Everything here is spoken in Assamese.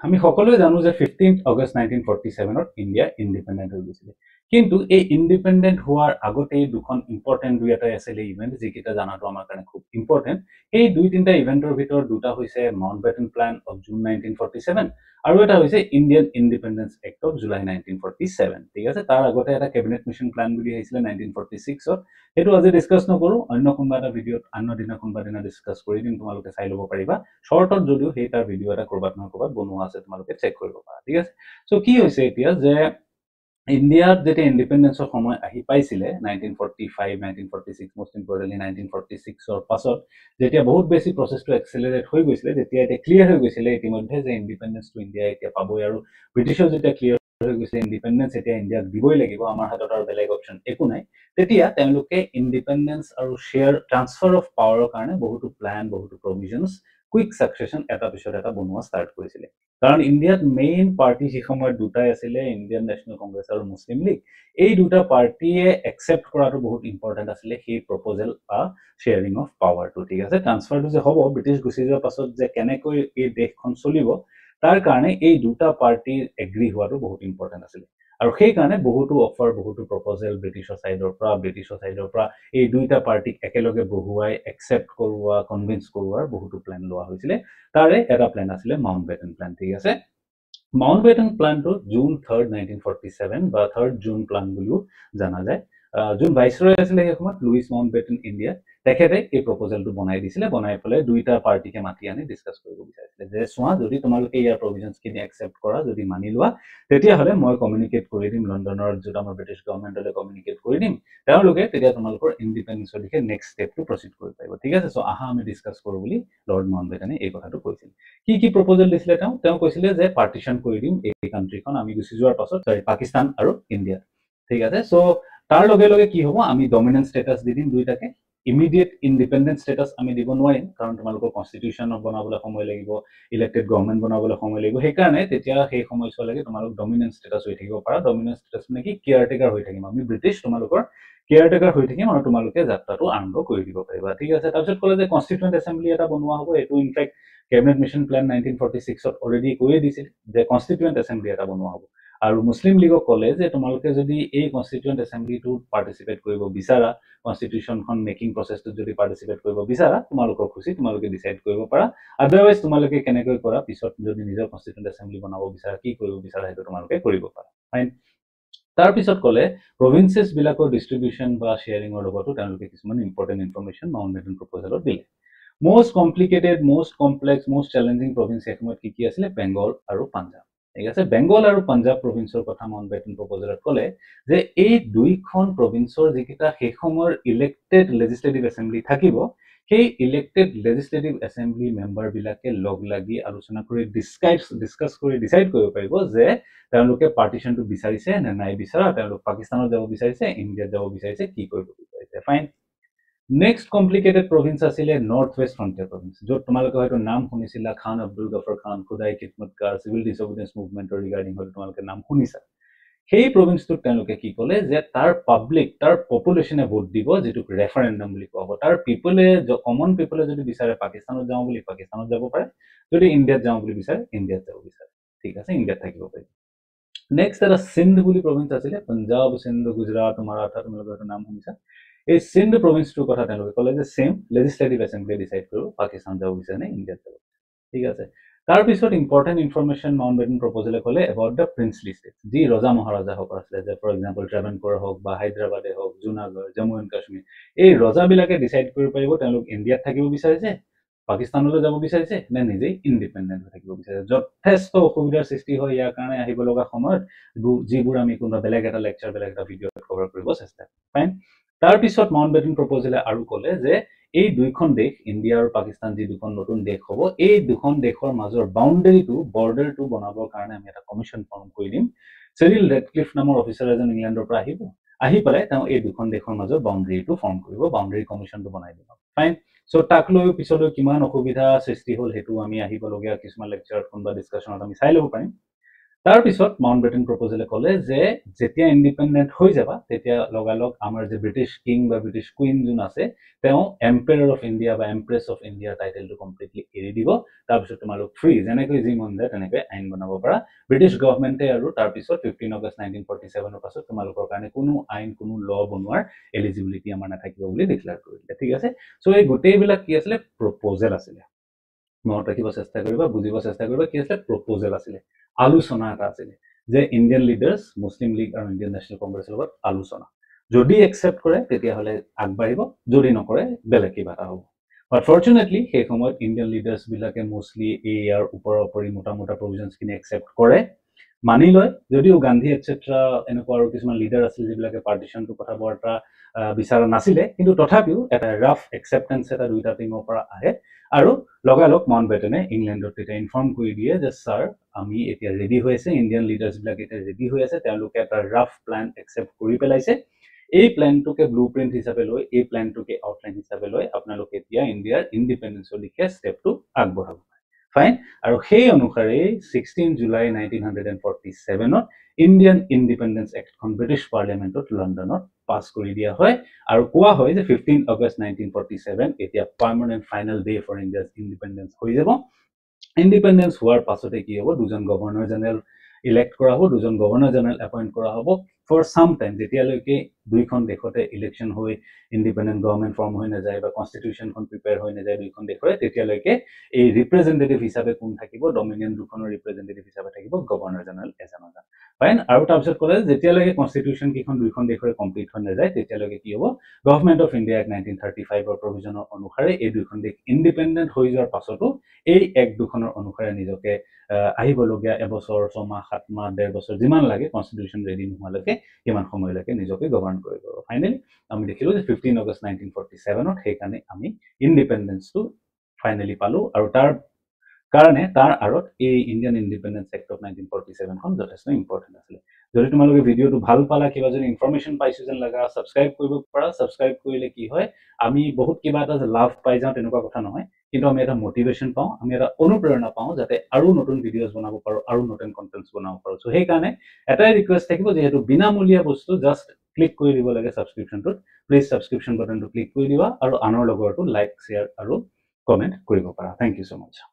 আমি সকলোৱে জানো যে 15 আগষ্ট 1947 ত ইণ্ডিয়া ইণ্ডিপেণ্ডেণ্ট হৈ গৈছিল কিন্তু এই ইণ্ডিপেণ্ডেণ্ট হোৱাৰ আগতে দুখন ইম্পৰ্টেণ্ট দুই এটা আছিল ইভেণ্ট যিকেইটা জানাটো আমাৰ কাৰণে খুব ইম্পৰ্টেণ্ট এই দুই তিনিটা ইভেণ্টৰ ভিতৰত দুটা হৈছে মাউণ্টবেটন প্লান অফ জুন 1947 আৰু এটা হৈছে Indian independence act of July 1947 ঠিক আছে তাৰ আগতে এটা কেবিনেট মিছন প্লান বুলি আহিছিলে 1946 ত সেইটো আজি ডিসকাস নকৰো অন্য কোনোবা এটা ভিডিঅত অন্য দিনা কোনোবা দিনা ডিসকাস কৰি দিম তোমালোকে চাই ল'ব পাৰিবা শৰ্টত যদিও সেই তাৰ ভিডিঅ এটা কৰবাত নহয় কৰবাত বনোৱা আছে তোমালোকে চেক কৰিব পাৰা ঠিক আছে সো কি হৈছে এতিয়া যে ইণ্ডিয়াত যেতিয়া ইণ্ডিপেণ্ডেন্সৰ সময় আহি পাইছিলে 1945 1946 মোষ্ট ইম্পৰ্টেণ্টলি 1946 ৰ পাছত যেতিয়া বহুত বেছি প্ৰসেসটো এক্সেলাৰেট হৈ গৈছিলে যেতিয়া এটা ক্লিয়াৰ হৈ গৈছিলে ইতিমধ্যে যে ইণ্ডিপেণ্ডেন্সটো ইণ্ডিয়া এতিয়া পাবই আৰু ব্ৰিটিছৰ যেতিয়া ক্লিয়াৰ হৈ গৈছে ইণ্ডিপেণ্ডেন্স এতিয়া ইণ্ডিয়াক দিবই লাগিব আমাৰ হাতত আৰু বেলেগ অপচন একো নাই তেতিয়া তেওঁলোকে ইণ্ডিপেণ্ডেন্স আৰু শেয়াৰ ট্ৰান্সফাৰ অফ পাৱাৰৰ কাৰণে বহুতো প্লান বহুতো প্ৰভিজনছ কুইক সাকসেশন এটা পিছত এটা বনোৱা ষ্টাৰ্ট কৰিছিলে কাৰণ ইণ্ডিয়াত মেইন পাৰ্টি সেই সময়ত দুটাই আছিলে ইণ্ডিয়ান নেশ্যনেল কংগ্ৰেছ আৰু মুছলিম লীগ এই দুটা পাৰ্টিয়ে একচেপ্ট কৰাটো বহুত ইম্পৰ্টেণ্ট আছিলে সেই প্ৰপ'জেল বা শ্বেয়াৰিং অফ পাৱাৰটো ঠিক আছে ট্ৰান্সফাৰটো যে হ'ব ব্ৰিটিছ গুচি যোৱাৰ পাছত যে কেনেকৈ এই দেশখন চলিব তাৰ কাৰণে এই দুটা পাৰ্টিৰ এগ্ৰি হোৱাটো বহুত ইম্পৰ্টেণ্ট আছিলে আৰু সেই কাৰণে বহুতো অফাৰ বহুতো প্ৰপ'জেল ব্ৰিটিছৰ সাইডৰ পৰা এই দুইটা পাৰ্টিক একেলগে বহুৱাই একচেপ্ট কৰোৱা কনভিন্স কৰোৱাৰ বহুতো প্লান লোৱা হৈছিলে তাৰে এটা প্লান আছিলে মাউণ্টবেটন প্লান ঠিক আছে মাউণ্টবেটন প্লানটো জুন 3rd 1947 বা 3rd জুন প্লান বুলিও জানা যায় যোন ভাইসৰয় আছিলে সেই সময়ত লুইস মাউণ্টবেটন ইণ্ডিয়া তেখেতে এই প্ৰপ'জেলটো বনাই দিছিলে বনাই পেলাই দুইটা পাৰ্টিকে মাতি আনি ডিসকাস কৰিব বিচাৰিছিলে যে সোৱা যদি তোমালোকে ইয়াৰ প্ৰভিজনছ খিনি একচেপ্ট কৰা যদি মানি লোৱা তেতিয়াহলে মই কমিউনিকেট কৰি দিম লণ্ডনৰ যেটা আমাৰ ব্ৰিটিছ গভৰ্ণমেণ্টলে কমিউনিকেট কৰি দিম তেওঁলোকে তেতিয়া তোমালোকৰ ইণ্ডিপেণ্ডেন্সৰ দিশে নেক্সট ষ্টেপটো প্ৰসিড কৰিব পাৰিব ঠিক আছে সো আহা আমি ডিসকাস কৰো বুলি লৰ্ড মাউণ্টবেটনে এই কথাটো কৈছিল কি প্ৰপ'জেল দিছিলে তেওঁ কৈছিলে যে পাৰ্টিশন কৰি দিম এই কান্ট্ৰিখন আমি গুচি যোৱাৰ পাছত পাকিস্তান আৰু ইণ্ডিয়া ঠিক আছে সো তাৰ লগে লগে কি হ'ব আমি ডমিনেন্ট ষ্টেটাস দি দিম দুইটাকে ইমিডিয়েট ইণ্ডিপেণ্ডেন্ট ষ্টেটাস আমি দিব নোৱাৰিম কাৰণ তোমালোকৰ কনষ্টিটিউচন বনাবলৈ সময় লাগিব ইলেক্টেড গভৰ্ণমেণ্ট বনাবলৈ সময় লাগিব সেইকাৰণে তেতিয়া সেই সময়ছোৱালৈকে তোমালোক ডমিনেন্ট ষ্টেটাস হৈ থাকিব পাৰা ডমিনেন্ট ষ্টেটাস মানে কি কেয়াৰটেকাৰ হৈ থাকিম আমি ব্ৰিটিছ তোমালোকৰ কেয়াৰটেকাৰ হৈ থাকিম আৰু তোমালোকে যাত্ৰাটো আৰম্ভ কৰি দিব পাৰিবা ঠিক আছে তাৰপিছত ক'লে যে কনষ্টিটিউয়েন্ট এছেম্বলি এটা বনোৱা হ'ব এইটো ইনফেক্ট কেবিনেট মিছন প্লান 1946 ত অলৰেডি কৈয়ে দিছিল যে কনষ্টিটিউয়েন্ট এছেম্বলি এটা বনোৱা হ'ব আৰু মুছলিম লীগক ক'লে যে তোমালোকে যদি এই কনষ্টিটিউয়েন্ট এছেম্বলিটো পাৰ্টিসিপেট কৰিব বিচাৰা কনষ্টিটিউচনখন মেকিং প্ৰসেসটোত যদি পাৰ্টিসিপেট কৰিব বিচাৰা তোমালোকৰ খুচি তোমালোকে ডিসাইড কৰিব পাৰা আদাৰৱাইজ তোমালোকে কেনেকৈ কৰা পিছত যদি নিজৰ কনষ্টিটিউয়েন্ট এছেম্বলি বনাব বিচাৰা কি কৰিব বিচাৰা সেইটো তোমালোকে কৰিব পাৰা ফাইন তাৰ পিছত ক'লে প্ৰভিন্সেছ বিলাকৰ ডিস্ট্ৰিবিউচন বা শেয়াৰিংৰ লগতো তেওঁলোকে কিছুমান ইম্পৰ্টেন্ট ইনফৰমেশন মাউণ্টবেটন প্ৰপ'জেলত দিলে most complicated most complex most challenging province এসময়ত কি আছিলে বেংগল আৰু পাঞ্জাব ঠিক আছে বেংগল আৰু পাঞ্জাব প্ৰভিন্সৰ কথা মাউণ্টবেটন প্ৰপ'জেলত ক'লে যে এই দুইখন প্ৰভিন্সৰ যিকিটা সেই সময়ৰ ইলেক্টেড লেজিসলেটিভ এছেম্বলি থাকিব সেই ইলেক্টেড লেজিসলেটিভ এছেম্বলি মেম্বাৰ বিলাকে লগ লাগি আলোচনা কৰি ডিসকাস কৰি ডিসাইড কৰিব পাৰিব যে তেওঁলোকে পাৰ্টিশনটো বিচাৰিছে নে নাই বিচাৰা তেওঁলোক পাকিস্তানত যাব বিচাৰিছে ইণ্ডিয়াত যাব বিচাৰিছে কি কৰিব বিচাৰিছে ফাইন নেক্সট কমপ্লিকেটেড প্ৰভিন্স আছিলে নৰ্থ ৱেষ্ট ফ্ৰণ্টিয়াৰ প্ৰভিন্স য'ত তোমালোকে হয়তো নাম শুনিছিলা খান আব্দুল গফৰ খান খুদাই খিদমতকাৰ চিভিল ডিsobedience মুভমেন্টৰ ৰিগাৰ্ডিং হয়তো তোমালোকে নাম শুনিছা সেই প্ৰভিন্সটোত তেওঁলোকে কি ক'লে যে তাৰ পাব্লিক তাৰ পপুলেশ্যনে ভোট দিব যেটো ৰেফাৰেণ্ডাম বুলি কোৱা হ'ব তাৰ পিপলে কমন পিপলে যদি বিচাৰে পাকিস্তানত যাওঁ বুলি পাকিস্তানত যাব পাৰে যদি ইণ্ডিয়াত যাওঁ বুলি বিচাৰে ইণ্ডিয়াত যাব বিচাৰে ঠিক আছে ইণ্ডিয়াত থাকিব পাৰে নেক্সট এটা সিন্ধ বুলি প্ৰভিন্স আছিলে পঞ্জাব সিন্ধ গুজৰাট মাৰাঠা তোমালোকৰ নাম শুনিছা এই সিন্ধ প্ৰভিন্সটোৰ কথা তেওঁলোকে ক'লে যে সেম লেজিসলেটিভ এছেম্বলি ডিসাইড কৰিব পাকিস্তান যাব বিচাৰে নে ইণ্ডিয়াত যাব ঠিক আছে তাৰ পিছত ইম্পৰ্টেন্ট ইনফৰমেশন মাউণ্টবেটন প্ৰপ'জেলে ক'লে এবাউট দ্য প্ৰিন্সলি ষ্টেট যি ৰজা মহাৰাজা সকল আছিলে যে ফৰ এক্সাম্পল ট্ৰাভানকোৰ হওক বা হায়দৰাবাদে হওক জুনাগড় জম্মু এণ্ড কাশ্মীৰ এই ৰজাবিলাকে ডিসাইড কৰিব পাৰিব তেওঁলোক ইণ্ডিয়াত থাকিব বিচাৰিছে পাকিস্তানলৈ যাব বিচাৰিছে নে নিজেই ইণ্ডিপেণ্ডেন্ট হৈ থাকিব বিচাৰিছে যথেষ্ট অসুবিধাৰ সৃষ্টি হয় ইয়াৰ কাৰণে আহিব লগা সময়ত যিবোৰ আমি কোনোবা বেলেগ এটা লেকচাৰ বেলেগ এটা ভিডিঅ'ত কভাৰ কৰিব চেষ্টা ফাইন তাৰ পিছত মাউণ্টবেটন প্ৰপ'জেলে আৰু ক'লে যে এই দুইখন দেশ ইণ্ডিয়া আৰু পাকিস্তান যি দুখন নতুন দেশ হ'ব এই দুখন দেশৰ মাজৰ বাউণ্ডেৰীটো বৰ্ডাৰটো বনাবৰ কাৰণে আমি এটা কমিশ্যন ফৰ্ম কৰি দিম চেৰিল ৰেডক্লিফ নামৰ অফিচাৰ এজন ইংলেণ্ডৰ পৰা আহি পেলাই তেওঁ এই দুখন দেশৰ মাজৰ বাউণ্ডেৰীটো ফৰ্ম কৰিব বাউণ্ডেৰী কমিশ্যনটো বনাই দিব ফাইন সো তাক লৈ পিছলৈ কিমান অসুবিধা সৃষ্টি হ'ল হেতু আমি আহিবলগীয়া কিছুমান লেকচাৰত কোনবা ডিসকাশনত আমি চাই ল'ব পাৰিম তাৰ পিছত মাউণ্টবেটেন প্ৰপ'জেলে ক'লে যে যেতিয়া ইণ্ডিপেণ্ডেণ্ট হৈ যাবা তেতিয়া লগালগ আমাৰ যে ব্ৰিটিছ কিং বা ব্ৰিটিছ কুইন যোন আছে তেওঁ এম্পায়াৰ অফ ইণ্ডিয়া বা এম্প্ৰেছ অফ ইণ্ডিয়াৰ টাইটেলটো কমপ্লিটলি এৰি দিব তাৰপিছত তোমালোক ফ্ৰী যেনেকৈ যি মন যায় তেনেকৈ আইন বনাব পাৰা ব্ৰিটিছ গভৰ্ণমেণ্টে আৰু তাৰপিছত 15 আগষ্ট 1947 পাছত তোমালোকৰ কাৰণে কোনো আইন কোনো ল বনোৱাৰ এলিজিবিলিটি আমাৰ নাথাকিব বুলি ডিক্লেয়াৰ কৰিলে ঠিক আছে চ' এই গোটেইবিলাক কি আছিলে প্ৰপ'জেল আছিলে মনত ৰাখিব চেষ্টা কৰিবা বুজিব চেষ্টা কৰিবা কি আছিলে প্ৰপ'জেল আছিলে আলোচনা এটা আছিলে যে ইণ্ডিয়ান লিডাৰ্ছ মুছলিম লীগ আৰু ইণ্ডিয়ান নেশ্যনেল কংগ্ৰেছৰ লগত আলোচনা যদি একচেপ্ট কৰে তেতিয়াহ'লে আগবাঢ়িব যদি নকৰে বেলেগ কিবা এটা হ'ব বাট ফৰ্চুনেটলি সেই সময়ত ইণ্ডিয়ান লিডাৰ্ছবিলাকে মোষ্টলি ইয়াৰ ওপৰি মোটা প্ৰভিজনছখিনি একচেপ্ট কৰে মানি লয় যদিও গান্ধী এটচেট্ৰা এনেকুৱা আৰু কিছুমান লিডাৰ আছিল যিবিলাকে পাৰ্টিশ্যনটোৰ কথা বৰ এটা বিচৰা নাছিলে কিন্তু তথাপিও এটা ৰাফ একচেপ্টেঞ্চ এটা দুইটা টিমৰ পৰা আহে আৰু লগালগ মাউণ্টবেটেনে ইংলেণ্ডত তেতিয়া ইনফৰ্ম কৰি দিয়ে যে ছাৰ আমি এতিয়া ৰেডি হৈ আছে ইণ্ডিয়ান লিডাৰ্ছবিলাক এতিয়া ৰেডি হৈ আছে তেওঁলোকে এটা ৰাফ প্লেন একচেপ্ট কৰি পেলাইছে এই প্লেনটোকে ব্লু প্ৰিণ্ট হিচাপে লৈ এই প্লেনটোকে আউটলাইন হিচাপে লৈ আপোনালোকে এতিয়া ইণ্ডিয়াৰ ইণ্ডিপেণ্ডেঞ্চৰ দিশে ষ্টেপটো আগবঢ়াব ফাইন আৰু সেই অনুসাৰে 16 জুলাই 1947ত ইণ্ডিয়ান ইণ্ডিপেণ্ডেঞ্চ এক্টখন ব্ৰিটিছ পাৰ্লিয়ামেণ্টত লণ্ডনত পাছ কৰি দিয়া হয় আৰু কোৱা হয় যে 15 আগষ্ট 1947 এতিয়া permanent final day for India's independence হৈ যাব ইণ্ডিপেণ্ডেঞ্চ হোৱাৰ পাছতে কি হ'ব দুজন গভৰ্ণৰ জেনেৰেল ইলেক্ট কৰা হ'ব দুজন গভৰ্ণৰ জেনেৰেল এপইণ্ট কৰা হ'ব ফৰ চাম টাইম যেতিয়ালৈকে দুইখন দেশতে ইলেকশ্যন হৈ ইণ্ডিপেণ্ডেণ্ট গভৰ্ণমেণ্ট ফৰ্ম হৈ নাযায় বা কনষ্টিটিউশ্যনখন প্ৰিপেয়াৰ হৈ নাযায় দুইখন দেশৰে তেতিয়ালৈকে এই ৰিপ্ৰেজেণ্টেটিভ হিচাপে কোন থাকিব ডমিনিয়ন দুখনৰ ৰিপ্ৰেজেণ্টেটিভ হিচাপে থাকিব গভৰ্ণৰ জেনেৰেল এজন ফাইন আৰু তাৰপিছত ক'লে যেতিয়ালৈকে কনষ্টিটিউশ্যন কেইখন দুইখন দেশৰে কমপ্লিট হৈ নাযায় তেতিয়ালৈকে কি হ'ব গভৰ্ণমেণ্ট অফ ইণ্ডিয়া এক্ট 1935ৰ প্ৰভিজনৰ অনুসাৰে এই দুইখন দেশ ইণ্ডিপেণ্ডেণ্ট হৈ যোৱাৰ পাছতো এই এক্ট দুখনৰ অনুসাৰে নিজকে আহিবলগীয়া এবছৰ 6 মাহ 7 মাহ 1.5 বছৰ যিমান লাগে কনষ্টিটিউশ্যন ৰেডি নোহোৱালৈকে কিমান সময়লৈকে নিজকে গভৰ্ণ কৰিব ফাইনেলি আমি দেখিলো যে 15 আগষ্ট 1947ত সেইকাৰণে আমি ইণ্ডিপেণ্ডেঞ্চটো ফাইনেলি পালো আৰু তাৰ কাৰণে তাৰ আঁৰত এই ইণ্ডিয়ান ইণ্ডিপেণ্ডেঞ্চ এক্ট অফ 1947খন যথেষ্ট ইম্পৰ্টেণ্ট আছিলে যদি তোমালোকে ভিডিঅ'টো ভাল পালা কিবা যদি ইনফৰমেশ্যন পাইছো যেন লগা ছাবস্ক্ৰাইব কৰিব পাৰা ছাবস্ক্ৰাইব কৰিলে কি হয় আমি বহুত কিবা এটা লাভ পাই যাওঁ তেনেকুৱা কথা নহয় কিন্তু আমি এটা মটিভেশ্যন পাওঁ আমি এটা অনুপ্ৰেৰণা পাওঁ যাতে আৰু নতুন ভিডিঅ'জ বনাব পাৰোঁ আৰু নতুন কণ্টেণ্টছ বনাব পাৰোঁ চ' সেইকাৰণে এটাই ৰিকুৱেষ্ট থাকিব যিহেতু বিনামূলীয়া বস্তু জাষ্ট ক্লিক কৰি দিব লাগে ছাবস্ক্ৰিপশ্যনটোত প্লিজ ছাবস্ক্ৰিপশ্যন বাটনটো ক্লিক কৰি দিবা আৰু আনৰ লগৰটো লাইক শ্বেয়াৰ আৰু কমেণ্ট কৰিব পাৰা থেংক ইউ ছ' মাছ